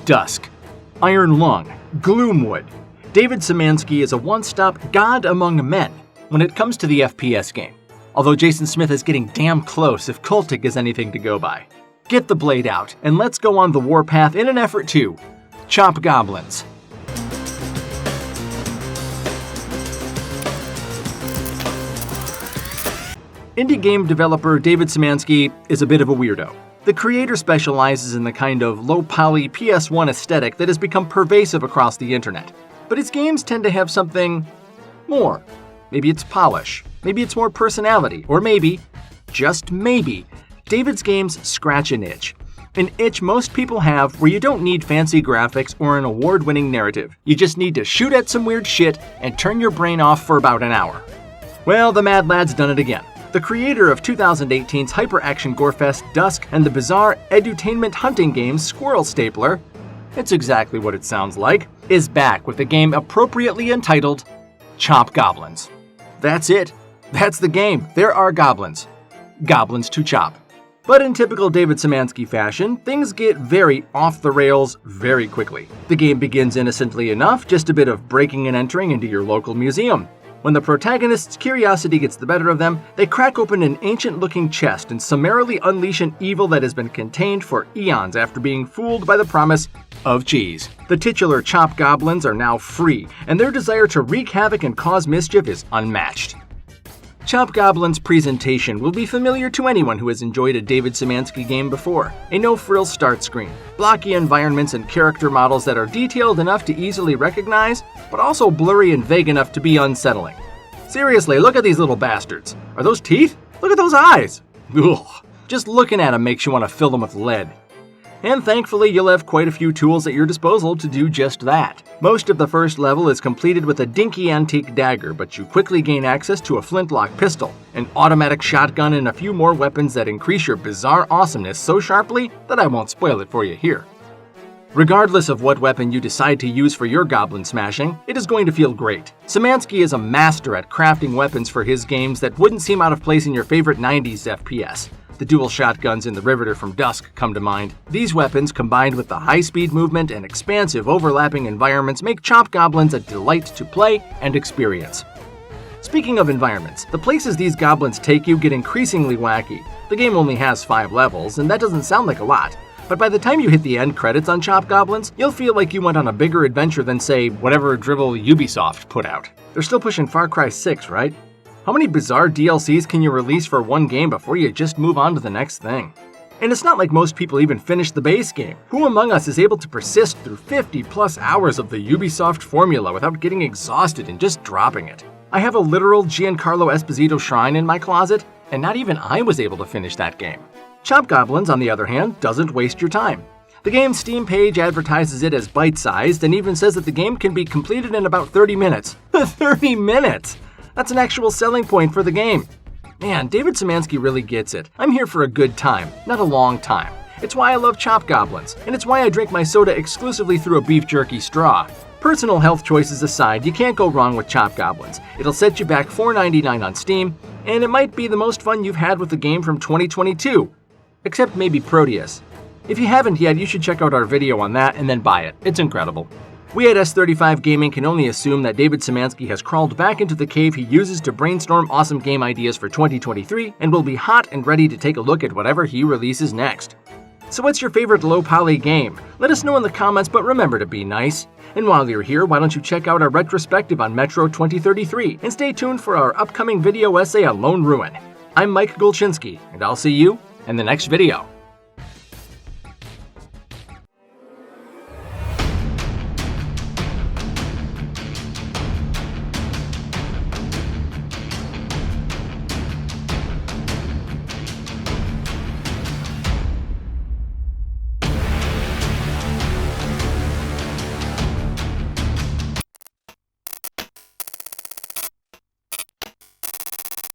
Dusk, Iron Lung, Gloomwood. David Szymanski is a one-stop god among men when it comes to the FPS game, although Jason Smith is getting damn close if Cultic is anything to go by. Get the blade out, and let's go on the warpath in an effort to Chop Goblins. Indie game developer David Szymanski is a bit of a weirdo. The creator specializes in the kind of low-poly PS1 aesthetic that has become pervasive across the internet. But his games tend to have something more. Maybe it's polish, maybe it's more personality, or maybe, just maybe, David's games scratch an itch. An itch most people have where you don't need fancy graphics or an award-winning narrative. You just need to shoot at some weird shit and turn your brain off for about an hour. Well, the Mad Lad's done it again. The creator of 2018's hyper-action gorefest Dusk and the bizarre edutainment hunting game Squirrel Stapler, it's exactly what it sounds like, is back with a game appropriately entitled Chop Goblins. That's it. That's the game. There are goblins. Goblins to chop. But in typical David Szymanski fashion, things get very off the rails very quickly. The game begins innocently enough, just a bit of breaking and entering into your local museum. When the protagonist's curiosity gets the better of them, they crack open an ancient-looking chest and summarily unleash an evil that has been contained for eons after being fooled by the promise of cheese. The titular Chop Goblins are now free, and their desire to wreak havoc and cause mischief is unmatched. Chop Goblins' presentation will be familiar to anyone who has enjoyed a David Szymanski game before. A no-frills start screen, blocky environments and character models that are detailed enough to easily recognize, but also blurry and vague enough to be unsettling. Seriously, look at these little bastards. Are those teeth? Look at those eyes! Ugh. Just looking at them makes you want to fill them with lead. And thankfully, you'll have quite a few tools at your disposal to do just that. Most of the first level is completed with a dinky antique dagger, but you quickly gain access to a flintlock pistol, an automatic shotgun, and a few more weapons that increase your bizarre awesomeness so sharply that I won't spoil it for you here. Regardless of what weapon you decide to use for your goblin smashing, it is going to feel great. Szymanski is a master at crafting weapons for his games that wouldn't seem out of place in your favorite 90s FPS. The dual shotguns in the Riveter from Dusk come to mind. These weapons, combined with the high-speed movement and expansive overlapping environments, make Chop Goblins a delight to play and experience. Speaking of environments, the places these goblins take you get increasingly wacky. The game only has 5 levels, and that doesn't sound like a lot. But by the time you hit the end credits on Chop Goblins, you'll feel like you went on a bigger adventure than, say, whatever drivel Ubisoft put out. They're still pushing Far Cry 6, right? How many bizarre DLCs can you release for one game before you just move on to the next thing? And it's not like most people even finish the base game. Who among us is able to persist through 50+ hours of the Ubisoft formula without getting exhausted and just dropping it? I have a literal Giancarlo Esposito shrine in my closet, and not even I was able to finish that game. Chop Goblins, on the other hand, doesn't waste your time. The game's Steam page advertises it as bite-sized and even says that the game can be completed in about 30 minutes. 30 minutes! That's an actual selling point for the game. Man, David Szymanski really gets it. I'm here for a good time, not a long time. It's why I love Chop Goblins, and it's why I drink my soda exclusively through a beef jerky straw. Personal health choices aside, you can't go wrong with Chop Goblins. It'll set you back $4.99 on Steam, and it might be the most fun you've had with the game from 2022. Except maybe Proteus. If you haven't yet, you should check out our video on that and then buy it. It's incredible. We at S35 Gaming can only assume that David Szymanski has crawled back into the cave he uses to brainstorm awesome game ideas for 2023 and will be hot and ready to take a look at whatever he releases next. So what's your favorite low-poly game? Let us know in the comments, but remember to be nice. And while you're here, why don't you check out our retrospective on Metro 2033 and stay tuned for our upcoming video essay on Lone Ruin. I'm Mike Golchinski, and I'll see you in the next video.